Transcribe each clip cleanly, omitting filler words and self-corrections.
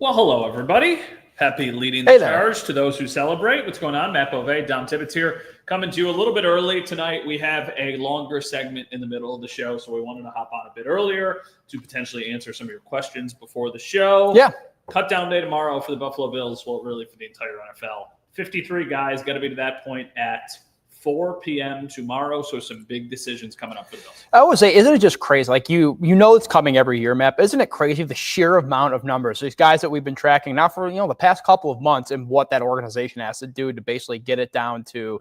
Well, hello, everybody. Happy leading the charge to those who celebrate. What's going on? Matt Bove, Dom Tibbetts here, coming to you a little bit early tonight. We have a longer segment in the middle of the show, so we wanted to hop on a bit earlier to potentially answer some of your questions before the show. Yeah. Cut down day tomorrow for the Buffalo Bills. Well, really for the entire NFL. 53 guys, got to be to that point at 4 p.m. tomorrow, so some big decisions coming up for the Bills. I would say, isn't it just crazy? Like, you know it's coming every year, Matt. Isn't it crazy the sheer amount of numbers, these guys that we've been tracking now for, the past couple of months, and what that organization has to do to basically get it down to,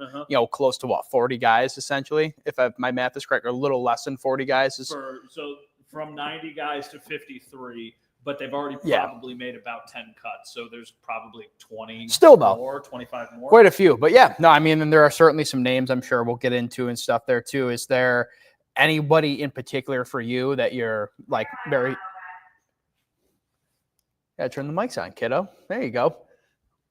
close to 40 guys, essentially, if my math is correct, or a little less than 40 guys. So from 90 guys to 53, but they've already probably made about 10 cuts. So there's probably 20 more, 25 more. Quite a few. But and there are certainly some names I'm sure we'll get into and stuff there too. Is there anybody in particular for you that you're like very... Yeah, turn the mics on, kiddo. There you go.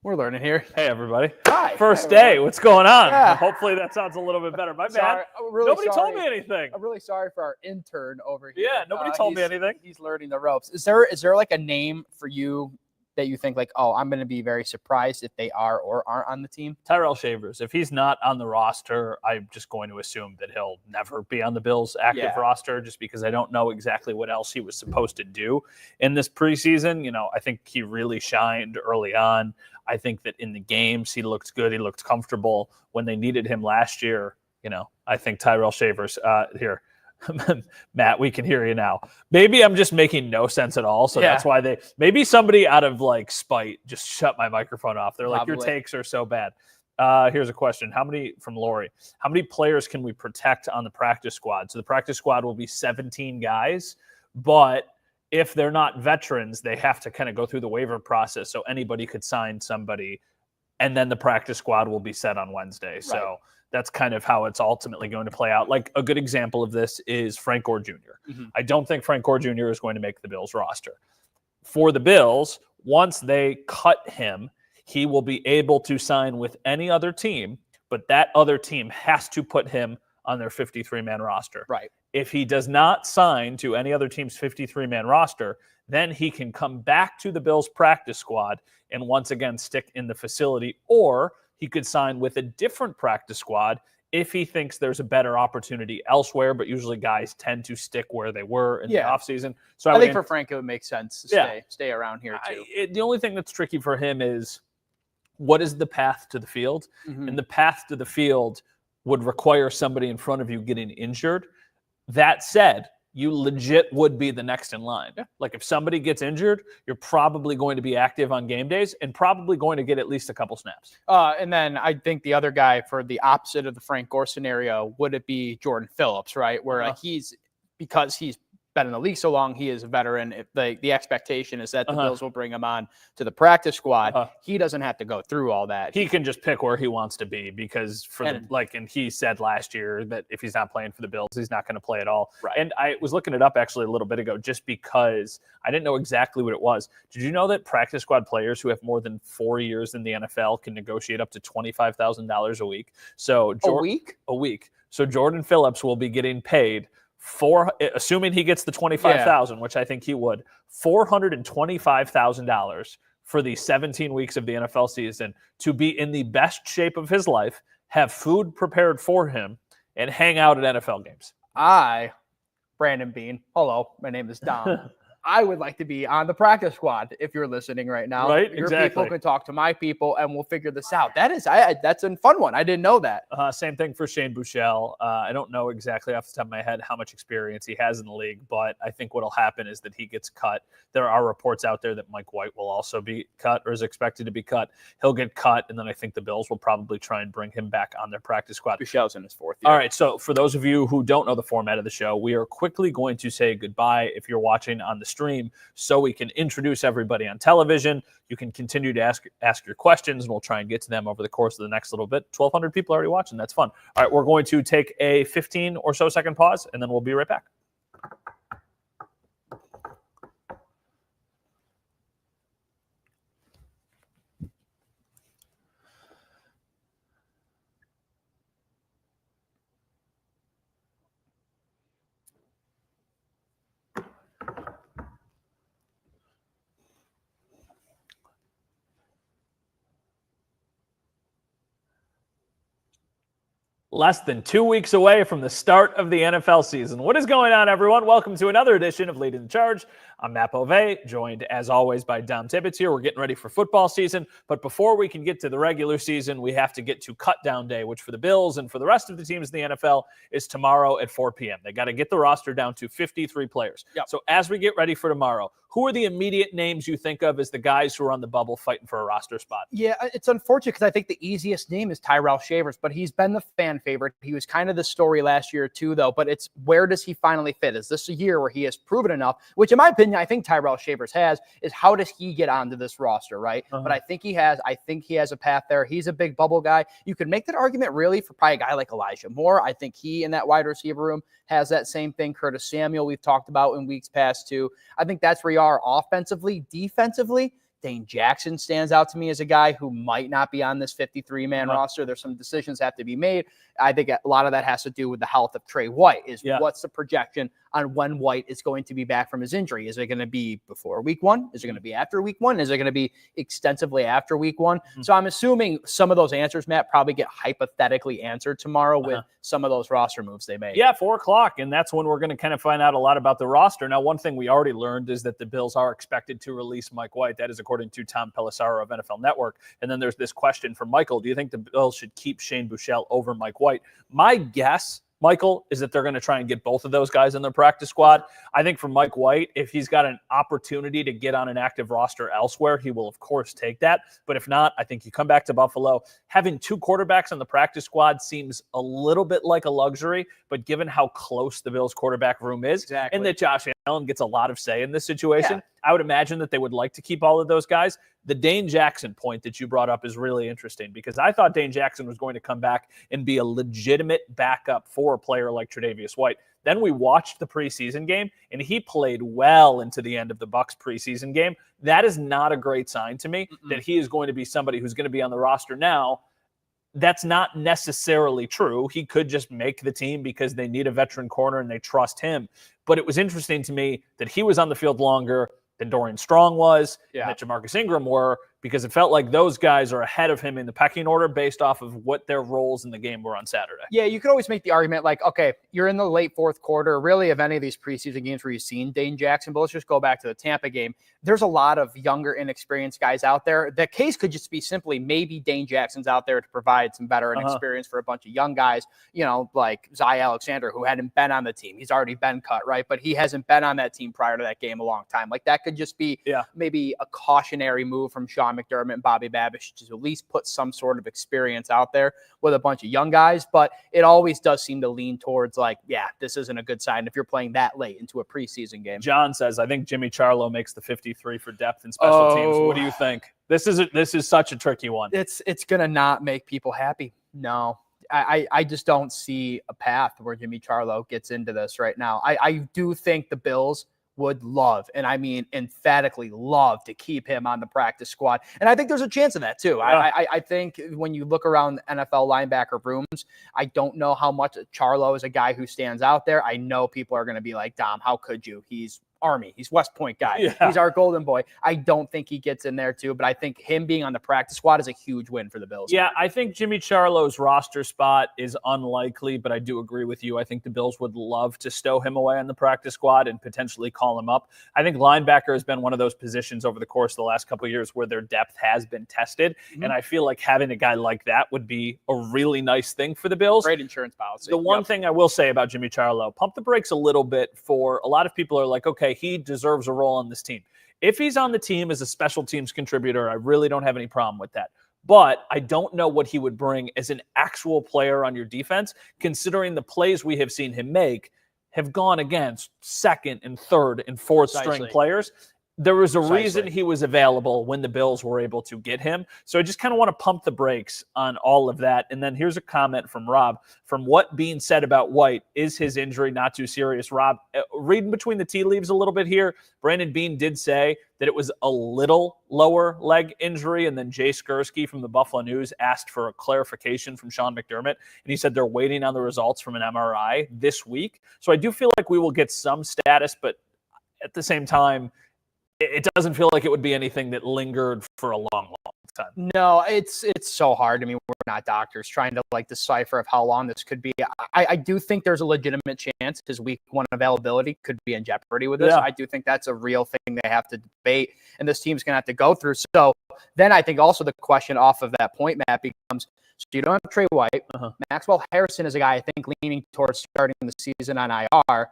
We're learning here. Hey, everybody. Hi. First day. What's going on? Yeah. Hopefully that sounds a little bit better. My bad. Nobody told me anything. I'm really sorry for our intern over here. Yeah, nobody told me anything. He's learning the ropes. Is there like a name for you that you think like, oh, I'm going to be very surprised if they are or aren't on the team? Tyrell Shavers. If he's not on the roster, I'm just going to assume that he'll never be on the Bills' active roster, just because I don't know exactly what else he was supposed to do in this preseason. I think he really shined early on. I think that in the games, he looked good. He looked comfortable when they needed him last year. I think Tyrell Shavers here. Matt, we can hear you now. Maybe I'm just making no sense at all. So that's why maybe somebody out of like spite just shut my microphone off. They're like, your takes are so bad. Here's a question. From Lori, how many players can we protect on the practice squad? So the practice squad will be 17 guys, but if they're not veterans, they have to kind of go through the waiver process. So anybody could sign somebody, and then the practice squad will be set on Wednesday. Right. So that's kind of how it's ultimately going to play out. Like a good example of this is Frank Gore Jr. Mm-hmm. I don't think Frank Gore Jr. is going to make the Bills roster. For the Bills, once they cut him, he will be able to sign with any other team, but that other team has to put him on their 53-man roster. Right. If he does not sign to any other team's 53-man roster, then he can come back to the Bills practice squad and once again stick in the facility, or he could sign with a different practice squad if he thinks there's a better opportunity elsewhere, but usually guys tend to stick where they were in the offseason. So I think for Frank, it would make sense to stay around here too. The only thing that's tricky for him is, what is the path to the field? Mm-hmm. And the path to the field would require somebody in front of you getting injured. That said, you legit would be the next in line. Yeah. Like if somebody gets injured, you're probably going to be active on game days and probably going to get at least a couple snaps. And then I think the other guy for the opposite of the Frank Gore scenario, would it be Jordan Phillips, right? Where because he's been in the league so long, he is a veteran. If the expectation is that the Bills will bring him on to the practice squad. He doesn't have to go through all that. He can just pick where he wants to be because and he said last year that if he's not playing for the Bills, he's not going to play at all. Right. And I was looking it up actually a little bit ago just because I didn't know exactly what it was. Did you know that practice squad players who have more than 4 years in the NFL can negotiate up to $25,000 a week? So a week? A week. So Jordan Phillips will be getting paid assuming he gets the $25,000, which I think he would, $425,000 for the 17 weeks of the NFL season to be in the best shape of his life, have food prepared for him, and hang out at NFL games. Brandon Bean, hello, my name is Dom. I would like to be on the practice squad if you're listening right now. Right, Your exactly. people can talk to my people, and we'll figure this out. That's a fun one. I didn't know that. Same thing for Shane Buechele. I don't know exactly off the top of my head how much experience he has in the league, but I think what will happen is that he gets cut. There are reports out there that Mike White will also be cut or is expected to be cut. He'll get cut, and then I think the Bills will probably try and bring him back on their practice squad. Buechele's in his fourth year. All right, so for those of you who don't know the format of the show, we are quickly going to say goodbye if you're watching on the stream, so we can introduce everybody on television. You can continue to ask your questions, and we'll try and get to them over the course of the next little bit. 1,200 people already watching. That's fun. All right, we're going to take a 15 or so second pause, and then we'll be right back. Less than 2 weeks away from the start of the NFL season. What is going on, everyone? Welcome to another edition of Leading the Charge. I'm Matt Bove, joined as always by Dom Tibbetts here. We're getting ready for football season, but before we can get to the regular season, we have to get to cut down day, which for the Bills and for the rest of the teams in the NFL is tomorrow at 4 p.m. They got to get the roster down to 53 players. Yep. So as we get ready for tomorrow, who are the immediate names you think of as the guys who are on the bubble fighting for a roster spot? Yeah, it's unfortunate because I think the easiest name is Tyrell Shavers, but he's been the fan favorite. He was kind of the story last year too, though, but it's where does he finally fit? Is this a year where he has proven enough, which in my opinion, I think Tyrell Shavers has, is how does he get onto this roster, right? But I think he has a path there. He's a big bubble guy. You could make that argument really for probably a guy like Elijah Moore. I think he in that wide receiver room has that same thing. Curtis Samuel, we've talked about in weeks past too. I think that's where you are offensively. Defensively, Dane Jackson stands out to me as a guy who might not be on this 53-man roster. There's some decisions have to be made. I think a lot of that has to do with the health of Trey White. What's the projection on when White is going to be back from his injury? Is it going to be before week one? Is it going to be after week one? Is it going to be extensively after week one? So I'm assuming some of those answers, Matt, probably get hypothetically answered tomorrow with some of those roster moves they made. Yeah, 4 o'clock, and that's when we're going to kind of find out a lot about the roster. Now, one thing we already learned is that the Bills are expected to release Mike White. That is according to Tom Pelissero of NFL Network. And then there's this question from Michael. Do you think the Bills should keep Shane Buechele over Mike White? My guess, Michael, is that they're going to try and get both of those guys in their practice squad. I think for Mike White, if he's got an opportunity to get on an active roster elsewhere, he will, of course, take that. But if not, I think you come back to Buffalo. Having 2 quarterbacks on the practice squad seems a little bit like a luxury, but given how close the Bills' quarterback room is, and that Josh Allen gets a lot of say in this situation, I would imagine that they would like to keep all of those guys. The Dane Jackson point that you brought up is really interesting because I thought Dane Jackson was going to come back and be a legitimate backup for a player like Tre'Davious White. Then we watched the preseason game, and he played well into the end of the Bucs preseason game. That is not a great sign to me that he is going to be somebody who's going to be on the roster now. That's not necessarily true. He could just make the team because they need a veteran corner and they trust him. But it was interesting to me that he was on the field longer than Dorian Strong was, and that Jamarcus Ingram were, because it felt like those guys are ahead of him in the pecking order based off of what their roles in the game were on Saturday. Yeah, you could always make the argument like, okay, you're in the late fourth quarter, really of any of these preseason games where you've seen Dane Jackson, but let's just go back to the Tampa game. There's a lot of younger, inexperienced guys out there. The case could just be simply maybe Dane Jackson's out there to provide some veteran experience for a bunch of young guys, like Zy Alexander, who hadn't been on the team. He's already been cut, right? But he hasn't been on that team prior to that game a long time. Like that could just be maybe a cautionary move from Sean McDermott and Bobby Babish to at least put some sort of experience out there with a bunch of young guys. But it always does seem to lean towards like, this isn't a good sign if you're playing that late into a preseason game. John says, I think Jimmy Charlo makes the 53 for depth and special teams. What do you think? This is such a tricky one. It's going to not make people happy. No. I just don't see a path where Jimmy Charlo gets into this right now. I do think the Bills would love, and I mean emphatically love, to keep him on the practice squad. And I think there's a chance of that too. I think when you look around NFL linebacker rooms, I don't know how much Charlo is a guy who stands out there. I know people are going to be like, Dom, how could you? He's Army. He's West Point guy. He's our golden boy. I don't think he gets in there too, but I think him being on the practice squad is a huge win for the Bills. Yeah, I think Jimmy Charlo's roster spot is unlikely, but I do agree with you. I think the Bills would love to stow him away on the practice squad and potentially call him up. I think linebacker has been one of those positions over the course of the last couple of years where their depth has been tested, and I feel like having a guy like that would be a really nice thing for the Bills. Great insurance policy. The one thing I will say about Jimmy Charlo, pump the brakes a little bit for a lot of people are like, okay, he deserves a role on this team. If he's on the team as a special teams contributor, I really don't have any problem with that. But I don't know what he would bring as an actual player on your defense, considering the plays we have seen him make have gone against second and third and fourth string players. There was a reason he was available when the Bills were able to get him. So I just kind of want to pump the brakes on all of that. And then here's a comment from Rob. From what being said about White, is his injury not too serious? Rob, reading between the tea leaves a little bit here, Brandon Beane did say that it was a little lower leg injury. And then Jay Skursky from the Buffalo News asked for a clarification from Sean McDermott. And he said they're waiting on the results from an MRI this week. So I do feel like we will get some status, but at the same time, it doesn't feel like it would be anything that lingered for a long, long time. No, it's so hard. I mean, we're not doctors trying to decipher of how long this could be. I do think there's a legitimate chance his week 1 availability could be in jeopardy with this. Yeah. I do think that's a real thing they have to debate, and this team's going to have to go through. So then I think also the question off of that point, Matt, becomes, so you don't have Trey White. Maxwell Harrison is a guy I think leaning towards starting the season on IR.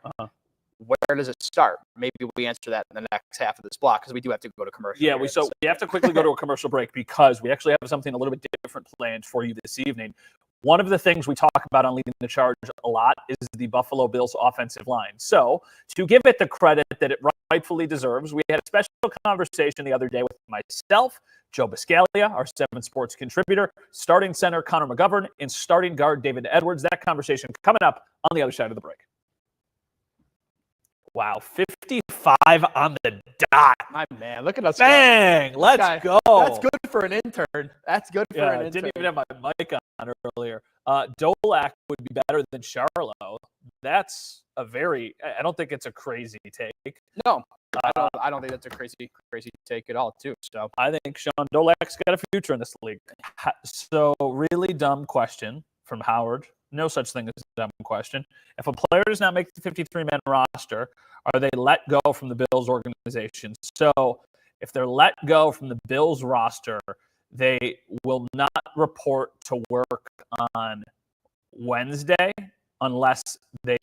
Where does it start? Maybe we answer that in the next half of this block because we do have to go to commercial. Yeah, we have to quickly go to a commercial break because we actually have something a little bit different planned for you this evening. One of the things we talk about on Leading the Charge a lot is the Buffalo Bills offensive line. So to give it the credit that it rightfully deserves, we had a special conversation the other day with myself, Joe Biscaglia, our 7 Sports contributor, starting center Connor McGovern, and starting guard David Edwards. That conversation coming up on the other side of the break. Wow, 55 on the dot. My man, look at us. Bang, let's go. That's good for an intern. That's good for an intern. I didn't even have my mic on earlier. Dolak would be better than Charlo. That's a very, I don't think it's a crazy take. No, I don't think that's a crazy take at all, too. So I think Sean Dolak's got a future in this league. So really dumb question from Howard. No such thing as a dumb question. If a player does not make the 53-man roster, are they let go from the Bills organization? So if they're let go from the Bills roster, they will not report to work on Wednesday unless they,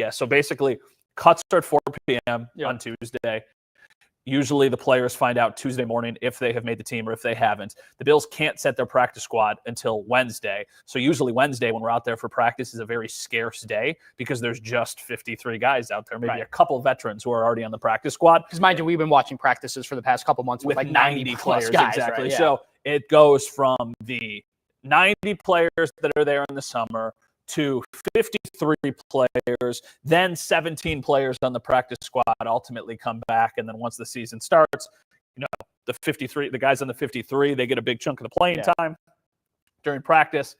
So basically, cuts are at 4 p.m. on Tuesday. Usually the players find out Tuesday morning if they have made the team or if they haven't. The Bills can't set their practice squad until Wednesday. So usually Wednesday when we're out there for practice is a very scarce day because there's just 53 guys out there, maybe a couple of veterans who are already on the practice squad. Because mind you, we've been watching practices for the past couple months with 90 players. Guys, exactly. Right? Yeah. So it goes from the 90 players that are there in the summer to 53 players, then 17 players on the practice squad ultimately come back. And then once the season starts, the guys on the 53, they get a big chunk of the playing time during practice,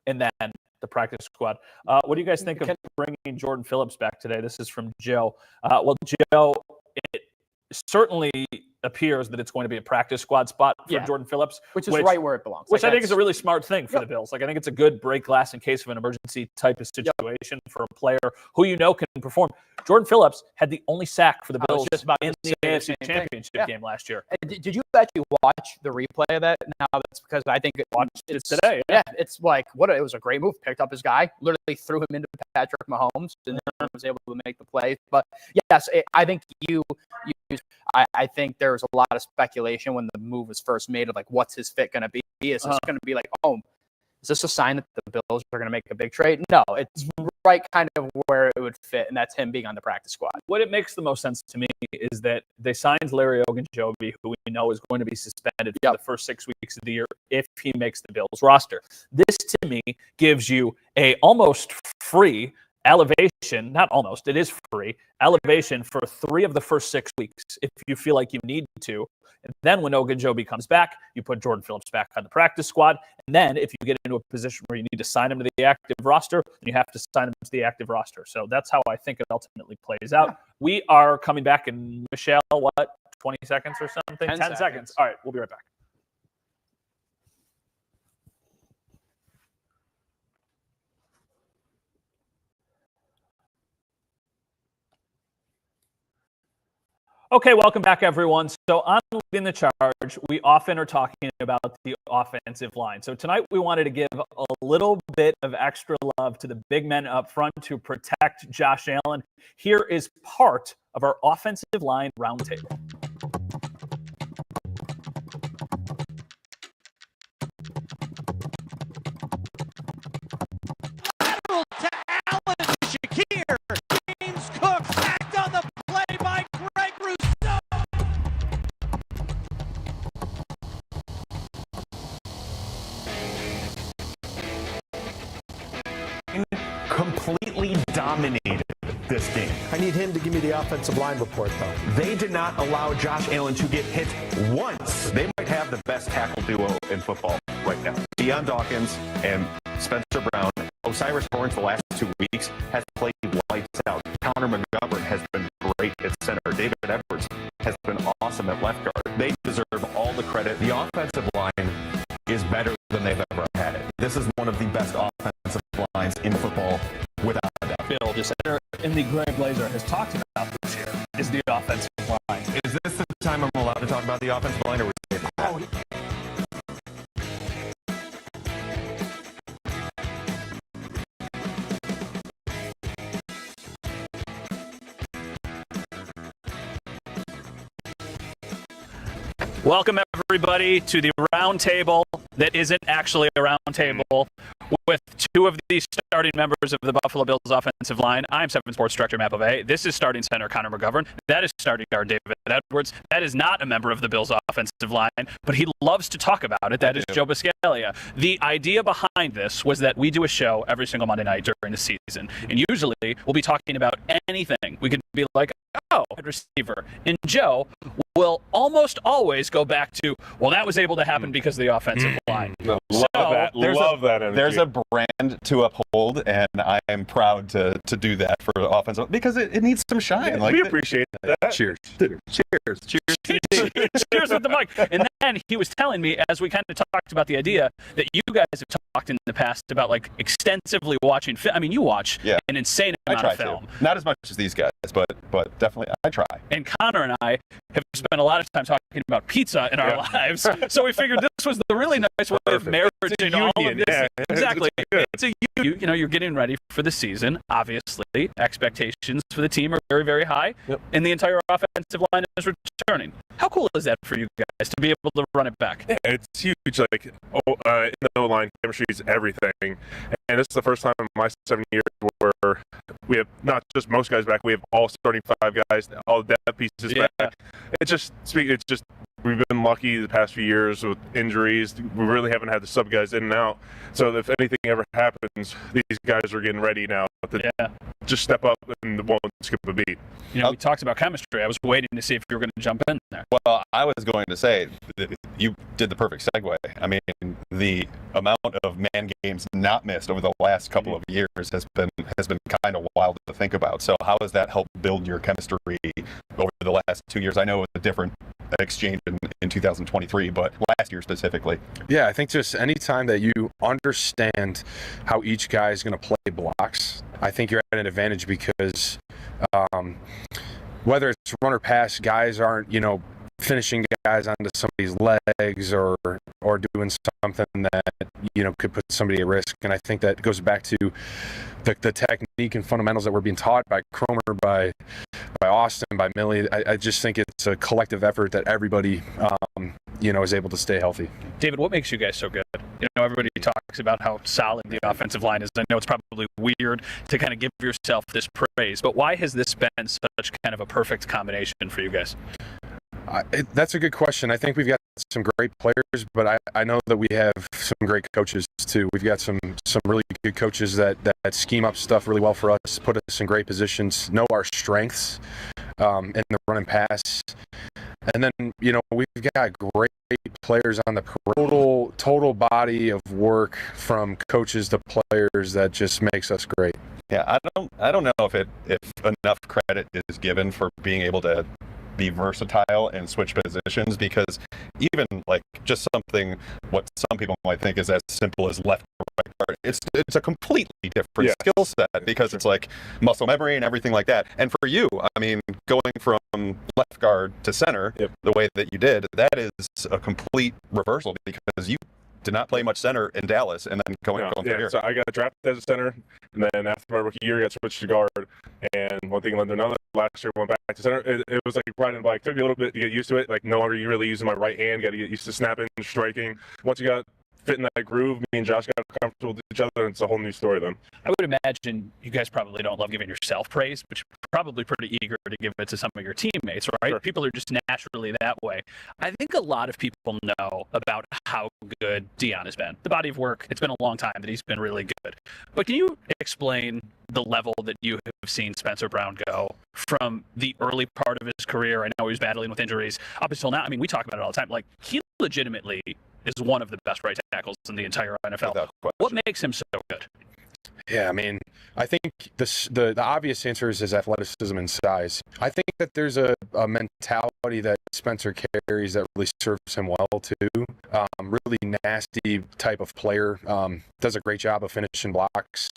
and then the practice squad. What do you guys think of bringing Jordan Phillips back today? This is from Joe. Well, Joe, it certainly appears that it's going to be a practice squad spot for Jordan Phillips. Which is right where it belongs. Which I think is a really smart thing for the Bills. I think it's a good break glass in case of an emergency type of situation for a player who can perform. Jordan Phillips had the only sack for the Bills in the AFC Championship game last year. Did you actually watch the replay of that? Now that's because I think it's today. Yeah, it's it was a great move. Picked up his guy, literally threw him into Patrick Mahomes, and then was able to make the play. But yes, I think I think there was a lot of speculation when the move was first made of what's his fit going to be? Is this going to be is this a sign that the Bills are going to make a big trade? No, it's right kind of where it would fit, and that's him being on the practice squad. What it makes the most sense to me is that they signed Larry Ogunjobi, who we know is going to be suspended for the first 6 weeks of the year if he makes the Bills roster. This, to me, gives you a almost free elevation, not almost, it is free elevation for 3 of the first 6 weeks if you feel like you need to. And then when Ogunjobi comes back, you put Jordan Phillips back on the practice squad. And then if you get into a position where you need to sign him to the active roster, then you have to sign him to the active roster. So that's how I think it ultimately plays out. We are coming back in, Michelle, 20 seconds or something? 10 seconds. All right, we'll be right back. Okay, welcome back, everyone. So on Leading the Charge, we often are talking about the offensive line. So tonight we wanted to give a little bit of extra love to the big men up front to protect Josh Allen. Here is part of our offensive line roundtable. Lateral to Allen, Shakir, James Cook, backed on the play by Greg Rousseau. Completely dominated this game. I need him to give me the offensive line report, though. They did not allow Josh Allen to get hit once. They might have the best tackle duo in football right now. Deion Dawkins and Spencer Brown. Osiris Torrance the last 2 weeks has played lights out. Connor McGovern has been great at center. David Edwards has been awesome at left guard. They deserve all the credit. The offense this is one of the best offensive lines in football without a doubt. Bill just in the Gray Blazer has talked about this year is the offensive line. Is this the time I'm allowed to talk about the offensive line, or we save it? Welcome, everybody, to the roundtable that isn't actually a roundtable with two of the starting members of the Buffalo Bills offensive line. I'm 7 Sports Director Matt Bove. This is starting center Connor McGovern. That is starting guard David Edwards. That is not a member of the Bills offensive line, but he loves to talk about it. That is Joe Biscaglia. The idea behind this was that we do a show every single Monday night during the season, and usually we'll be talking about anything. We could be like, oh, receiver. And Joe will almost always go back to, well, that was able to happen because of the offensive line. Love that. Love that energy. There's a brand to uphold, and I am proud to do that for offensive because it needs some shine. Yeah, we appreciate that. Cheers. Cheers with the mic. And then he was telling me, as we kind of talked about the idea, that you guys have talked in the past about like extensively watching film. I mean, you watch an insane amount of film. Not as much as these guys, but definitely I try. And Connor and I have spent a lot of time talking about pizza in our lives, so we figured this was the really nice way of marrying all of this. Yeah. Exactly. It's a you know, you're getting ready for the season. Obviously, expectations for the team are very, very high, and the entire offensive line is returning. How cool is that for you guys to be able to run it back? Yeah, it's huge. Like, in the O-line, chemistry is everything. And this is the first time in my 7 years where we have not just most guys back, we have all starting 5 guys, all the depth pieces back. It's just we've been lucky the past few years with injuries. We really haven't had the sub guys in and out. So if anything ever happens, these guys are getting ready now to just step up and won't skip a beat. You know, we talked about chemistry. I was waiting to see if you were going to jump in there. Well, I was going to say that you did the perfect segue. I mean, the amount of man games not missed over the last couple of years has been kind of wild to think about. So how has that helped build your chemistry over the last 2 years? I know it was a different exchange in 2023, but last year specifically. Yeah, I think just any time that you understand how each guy is going to play blocks, I think you're at an advantage because whether it's run or pass, guys aren't, finishing guys onto somebody's legs or doing something that, could put somebody at risk. And I think that goes back to the technique and fundamentals that were being taught by Cromer, by Austin, by Millie. I just think it's a collective effort that everybody, is able to stay healthy. David, what makes you guys so good? Everybody talks about how solid the offensive line is. I know it's probably weird to kind of give yourself this praise, but why has this been such kind of a perfect combination for you guys? That's a good question. I think we've got some great players, but I know that we have some great coaches too. We've got some really good coaches that scheme up stuff really well for us, put us in great positions, know our strengths in the run and pass. And then, we've got great players on the total body of work from coaches to players that just makes us great. Yeah, I don't know if enough credit is given for being able to be versatile and switch positions, because even like just something what some people might think is as simple as left or right guard, it's a completely different skill set, because it's like muscle memory and everything like that. And for you, I mean, going from left guard to center the way that you did, that is a complete reversal, because you did not play much center in Dallas, and then going through here. So I got drafted as a center, and then after my rookie year, I got switched to guard. And one thing led to another. Last year, went back to center. It was like riding a bike. Took me a little bit to get used to it. Like, no longer you really using my right hand. Got to get used to snapping and striking. Once you got fit in that groove, me and Josh got comfortable with each other, and it's a whole new story then. I would imagine you guys probably don't love giving yourself praise, but you're probably pretty eager to give it to some of your teammates, right? Sure. People are just naturally that way. I think a lot of people know about how good Dion has been. The body of work, it's been a long time that he's been really good. But can you explain the level that you have seen Spencer Brown go from the early part of his career? I know he was battling with injuries up until now. I mean, we talk about it all the time. Like, he legitimately is one of the best right tackles in the entire NFL. What makes him so good? Yeah, I mean, I think the obvious answer is his athleticism and size. I think that there's a mentality that Spencer carries that really serves him well too. Really nasty type of player. Does a great job of finishing blocks.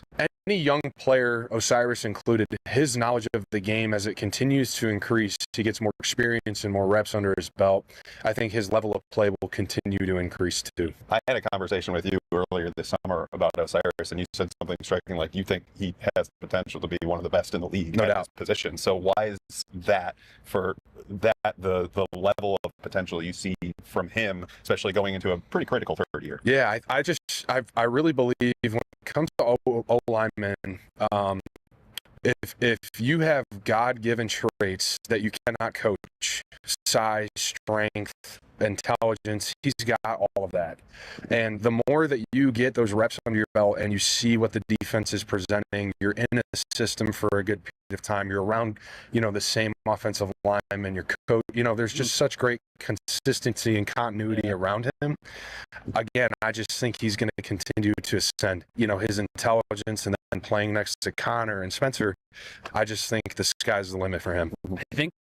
Any young player, Osiris included, his knowledge of the game as it continues to increase, he gets more experience and more reps under his belt. I think his level of play will continue to increase too. I had a conversation with you earlier this summer about Osiris, and you said something striking like you think he has the potential to be one of the best in the league No at doubt. his position. So why is that for that the level of potential you see from him, especially going into a pretty critical third year? Yeah, I really believe when it comes to O-linemen, if you have God-given traits that you cannot coach, size, strength, intelligence, he's got all of that. And the more that you get those reps under your belt and you see what the defense is presenting, you're in a system for a good period of time, you're around, the same offensive lineman, your coach, there's just such great consistency and continuity around him. Again, I just think he's going to continue to ascend, his intelligence, and then playing next to Connor and Spencer, I just think the sky's the limit for him. I think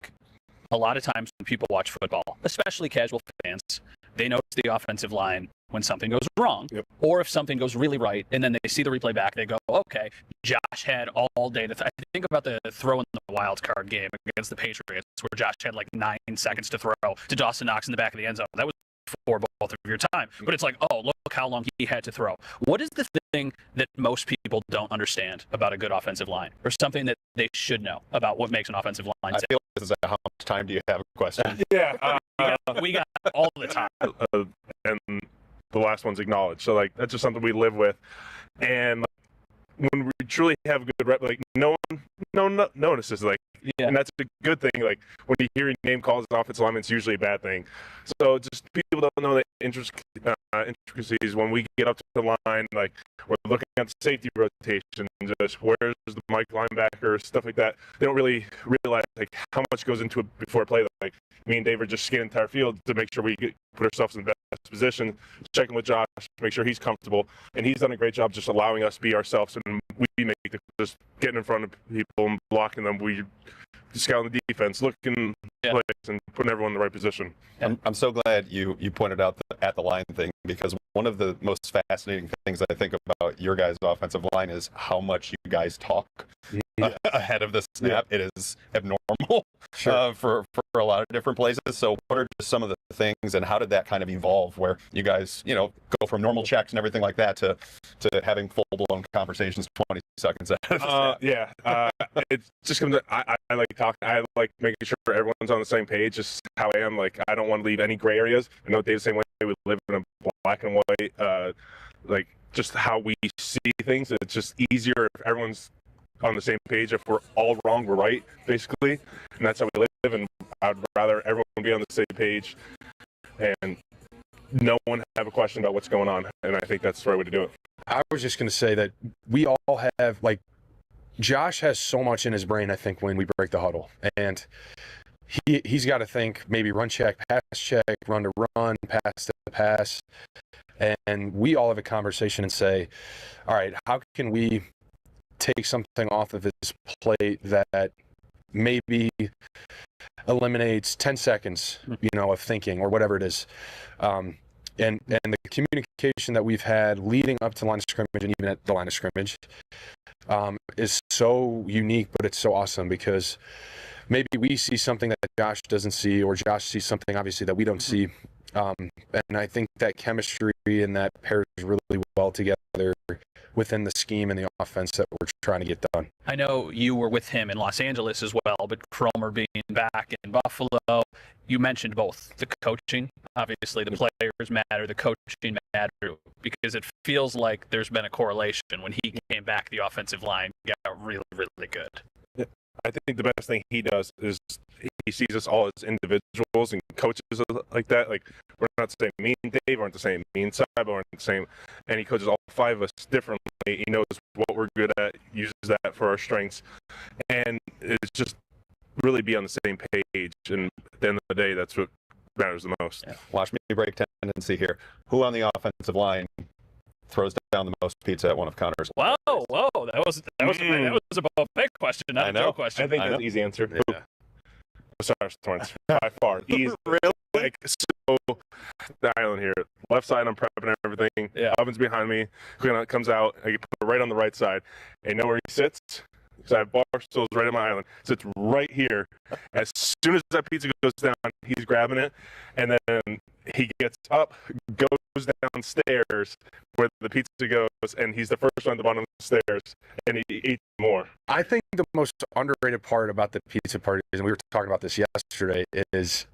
a lot of times when people watch football, especially casual fans, they notice the offensive line when something goes wrong, or if something goes really right, and then they see the replay back, they go, okay, Josh had all day. I think about the throw in the wild card game against the Patriots, where Josh had like 9 seconds to throw to Dawson Knox in the back of the end zone. That was for both of your time. But it's like, oh, look how long he had to throw. What is the thing that most people don't understand about a good offensive line, or something that they should know about what makes an offensive line? I feel this is a how much time do you have a question? Yeah. we got all the time. And the last one's acknowledged. So, that's just something we live with. And when we truly have a good rep, no one notices. And that's a good thing. When you hear your name called as offensive lineman, it's usually a bad thing. So just people don't know the intricacies. When we get up to the line, we're looking at the safety rotation, just where's the Mike linebacker, stuff like that. They don't really realize how much goes into it before a play. Me and Dave are just scanning the entire field to make sure we put ourselves in the best position, checking with Josh, make sure he's comfortable, and he's done a great job just allowing us to be ourselves, and we make just getting in front of people and blocking them. We scouting the defense, looking plays, and putting everyone in the right position. I'm so glad you pointed out the at the line thing, because one of the most fascinating things I think about your guys' offensive line is how much you guys talk ahead of the snap. It is abnormal for a lot of different places. So what are just some of the things, and how did that kind of evolve where you guys, go from normal checks and everything like that to having full-blown conversations 20 seconds ahead of the snap? It just comes to, I like talking. I like making sure everyone's on the same page, just how I am. I don't want to leave any gray areas. I know Dave's the same way. We live in a black and white, just how we see things. It's just easier if everyone's on the same page. If we're all wrong, we're right, basically. And that's how we live. And I'd rather everyone be on the same page and no one have a question about what's going on. And I think that's the right way to do it. I was just going to say that we all have, Josh has so much in his brain, I think, when we break the huddle. And he's got to think maybe run check, pass check, run to run, pass to pass. And we all have a conversation and say, all right, how can we take something off of his plate that maybe eliminates 10 seconds, of thinking or whatever it is. And the communication that we've had leading up to line of scrimmage and even at the line of scrimmage is so unique, but it's so awesome because maybe we see something that Josh doesn't see, or Josh sees something obviously that we don't see. And I think that chemistry and that pairs really well together within the scheme and the offense that we're trying to get done. I know you were with him in Los Angeles as well, but Cromer being back in Buffalo, you mentioned both the coaching. Obviously, the players matter, the coaching matter, because it feels like there's been a correlation. When he came back, the offensive line got really, really good. I think the best thing he does is he sees us all as individuals and coaches like that. We're not the same. Me and Dave aren't the same. Me and Cybo aren't the same. And he coaches all five of us differently. He knows what we're good at, uses that for our strengths. And it's just really be on the same page. And at the end of the day, that's what matters the most. Watch me break tendency here. Who on the offensive line throws down the most pizza at one of Connor's. Whoa, that was a buffet question, not a joke question. I think that's an easy answer. Yeah. Osiris Torrance, by far. Easy. Really? Like, so, the island here, left side, I'm prepping everything. Yeah. Oven's behind me. Comes out. I put it right on the right side. And know where he sits? Because I have bar stools right at my island. Sits right here. As soon as that pizza goes down, he's grabbing it. And then he gets up, goes downstairs where the pizza goes, and he's the first one at the bottom of the stairs, and he eats more. I think the most underrated part about the pizza parties, and we were talking about this yesterday, is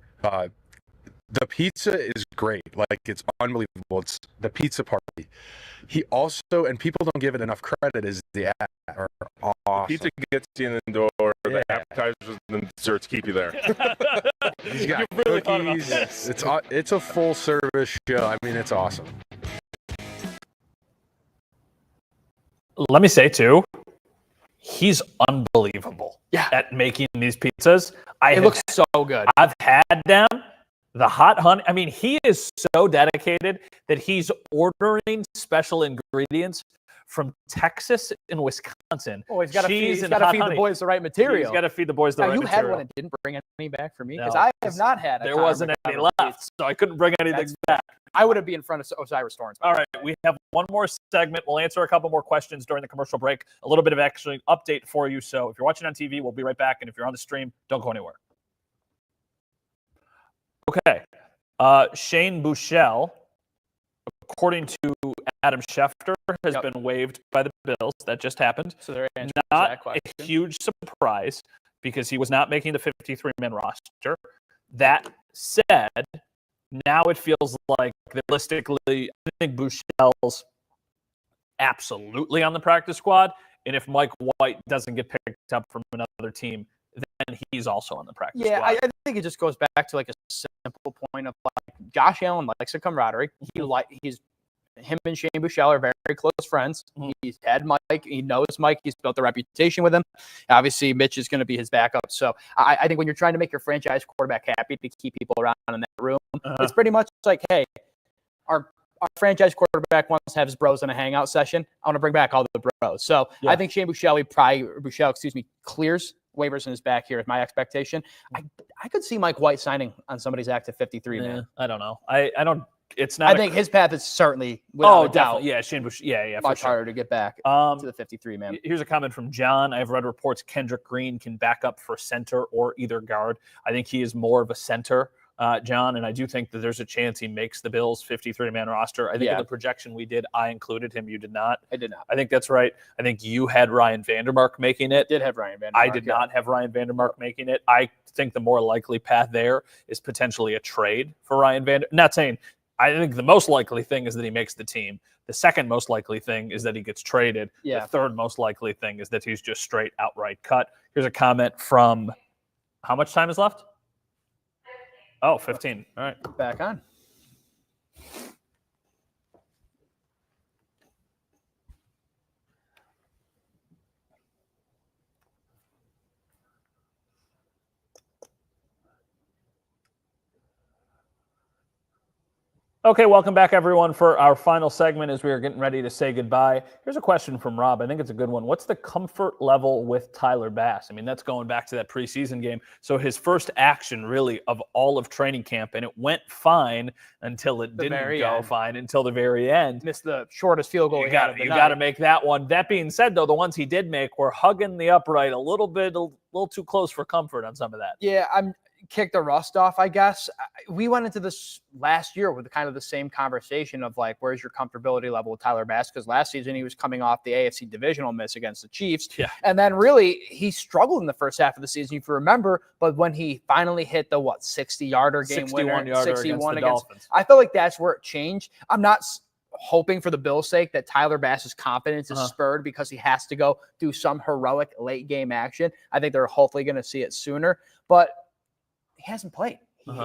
the pizza is great. Like, it's unbelievable. It's the pizza party. He also, and people don't give it enough credit, is the app are awesome. Pizza gets you in the door. The appetizers and the desserts keep you there. He's got really thought about cookies. this. It's a full service show. I mean, it's awesome. Let me say, too, he's unbelievable at making these pizzas. It looks so good. I've had them. The hot honey. I mean, he is so dedicated that he's ordering special ingredients from Texas and Wisconsin. Oh, he's got to feed honey. the boys the right material. He's got to feed the boys the right you material. had one and didn't bring any back for me? Because No, I have not had There wasn't any left, so I couldn't bring anything back. I would have been in front of Osiris Torrance. All right, we have one more segment. We'll answer a couple more questions during the commercial break. A little bit of actually update for you. So if you're watching on TV, we'll be right back. And if you're on the stream, don't go anywhere. Okay. Shane Buechele, according to Adam Schefter, has been waived by the Bills. That just happened. So they're answering not that question. a huge surprise because he was not making the 53-man roster. That said, now it feels like realistically, I think Buechele's absolutely on the practice squad. And if Mike White doesn't get picked up from another team, then he's also on the practice squad. I think it just goes back to like a simple point of like Josh Allen likes a camaraderie. Him and Shane Buechele are very, very close friends. He's had Mike. He knows Mike. He's built a reputation with him. Obviously, Mitch is going to be his backup. So I think when you're trying to make your franchise quarterback happy to keep people around in that room, it's pretty much like, hey, our franchise quarterback wants to have his bros in a hangout session. I want to bring back all the bros. So I think Shane Buechele clears waivers in his back here is my expectation. I could see Mike White signing on somebody's active 53 man. I don't know. I don't. It's not. I think his path is certainly without a doubt. Definitely. Yeah, Shane Buechele. Yeah, much harder to get back to the 53 man. Here's a comment from John. I've read reports Kendrick Green can back up for center or either guard. I think he is more of a center, John, and I do think that there's a chance he makes the Bills 53-man roster. I think in the projection we did, I included him. You did not. I did not. I think that's right. I think you had Ryan Vandermark making it. Did have Ryan Vandermark. I did not have Ryan Vandermark making it. I think the more likely path there is potentially a trade for Ryan Vandermark. Not saying. I think the most likely thing is that he makes the team. The second most likely thing is that he gets traded. Yeah. The third most likely thing is that he's just straight outright cut. Here's a comment from how much time is left? 15. All right. Back on. Okay, welcome back, everyone, for our final segment as we are getting ready to say goodbye. Here's a question from Rob. I think it's a good one. What's the comfort level with Tyler Bass? I mean, that's going back to that preseason game. So his first action, really, of all of training camp, and it went fine until it didn't go fine until the very end. Missed the shortest field goal. You got to make that one. That being said, though, the ones he did make were hugging the upright a little too close for comfort on some of that. Yeah, I'm kick the rust off, I guess. We went into this last year with kind of the same conversation of like, where's your comfortability level with Tyler Bass? Because last season he was coming off the AFC divisional miss against the Chiefs. Yeah. And then really he struggled in the first half of the season, if you remember, but when he finally hit the 60-yarder game winner, 61 against Dolphins. I feel like that's where it changed. I'm not hoping for the Bills' sake that Tyler Bass's confidence is spurred because he has to go do some heroic late game action. I think they're hopefully going to see it sooner, but he hasn't played.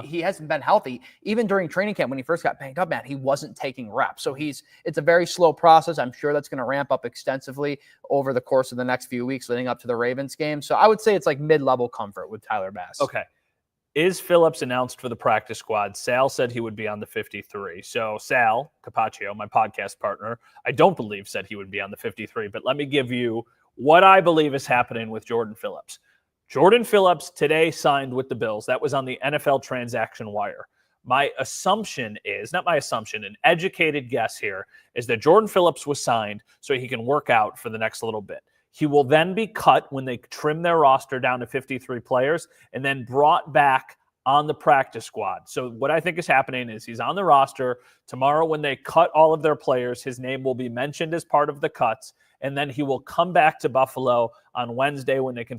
He hasn't been healthy. Even during training camp when he first got banged up, man, he wasn't taking reps. So it's a very slow process. I'm sure that's going to ramp up extensively over the course of the next few weeks leading up to the Ravens game. So I would say it's like mid-level comfort with Tyler Bass. Okay. Is Phillips announced for the practice squad? Sal said he would be on the 53. So Sal Capaccio, my podcast partner, I don't believe said he would be on the 53, but let me give you what I believe is happening with Jordan Phillips. Jordan Phillips today signed with the Bills. That was on the NFL transaction wire. My assumption is, not my assumption, an educated guess here, is that Jordan Phillips was signed so he can work out for the next little bit. He will then be cut when they trim their roster down to 53 players and then brought back on the practice squad. So what I think is happening is he's on the roster. Tomorrow when they cut all of their players, his name will be mentioned as part of the cuts, and then he will come back to Buffalo on Wednesday when they can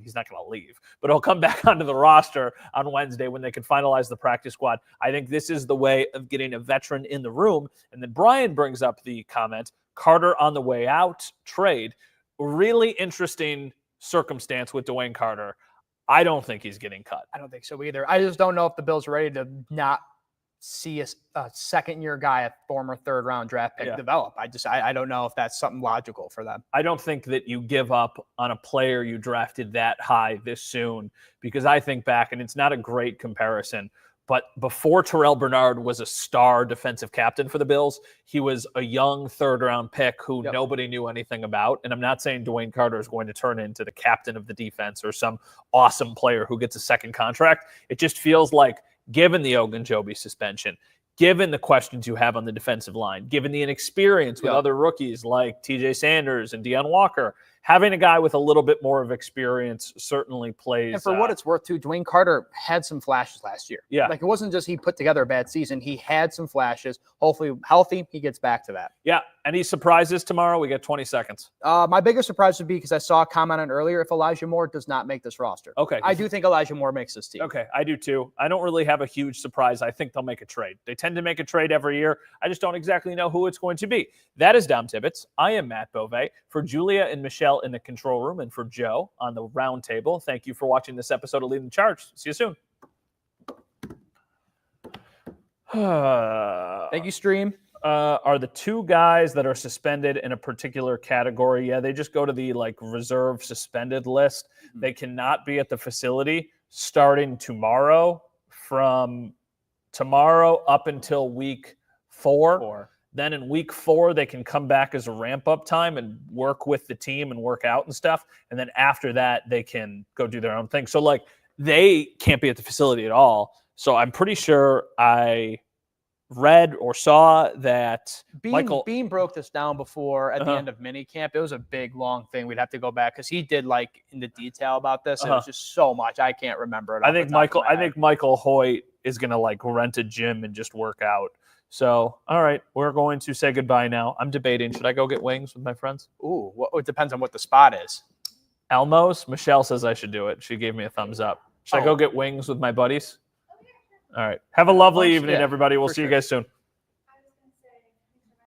he's not going to leave, but he'll come back onto the roster on Wednesday when they can finalize the practice squad. I think this is the way of getting a veteran in the room. And then Brian brings up the comment, Carter on the way out trade. Really interesting circumstance with Dwayne Carter. I don't think he's getting cut. I don't think so either. I just don't know if the Bills are ready to not see a second-year guy, a former third-round draft pick, develop. I don't know if that's something logical for them. I don't think that you give up on a player you drafted that high this soon, because I think back, and it's not a great comparison, but before Terrell Bernard was a star defensive captain for the Bills, he was a young third-round pick who nobody knew anything about. And I'm not saying Dwayne Carter is going to turn into the captain of the defense or some awesome player who gets a second contract. It just feels like, given the Ogunjobi suspension, given the questions you have on the defensive line, given the inexperience with other rookies like TJ Sanders and Deion Walker, having a guy with a little bit more of experience certainly plays. And for what it's worth, too, Dwayne Carter had some flashes last year. Yeah. Like, it wasn't just he put together a bad season. He had some flashes. Hopefully, healthy, he gets back to that. Yeah. Any surprises tomorrow? We got 20 seconds. My biggest surprise would be, because I saw a comment on earlier, if Elijah Moore does not make this roster. Okay. I do think Elijah Moore makes this team. Okay, I do too. I don't really have a huge surprise. I think they'll make a trade. They tend to make a trade every year. I just don't exactly know who it's going to be. That is Dom Tibbetts. I am Matt Beauvais. For Julia and Michelle in the control room, and for Joe on the round table, thank you for watching this episode of Leading the Charge. See you soon. Thank you, stream. Are the two guys that are suspended in a particular category? Yeah, they just go to the reserve suspended list. They cannot be at the facility starting tomorrow, from tomorrow up until week 4. Then in week 4, they can come back as a ramp-up time and work with the team and work out and stuff. And then after that, they can go do their own thing. So, they can't be at the facility at all. So I'm pretty sure I read or saw that Bean broke this down before at the end of minicamp. It was a big, long thing. We'd have to go back because he did in the detail about this. It was just so much. I can't remember it. I think Michael Hoyt is going to rent a gym and just work out. So, all right, we're going to say goodbye now. I'm debating, should I go get wings with my friends? Ooh, it depends on what the spot is. Elmo's? Michelle says I should do it. She gave me a thumbs up. Should I go get wings with my buddies? All right. Have a lovely evening, everybody. We'll see you guys soon.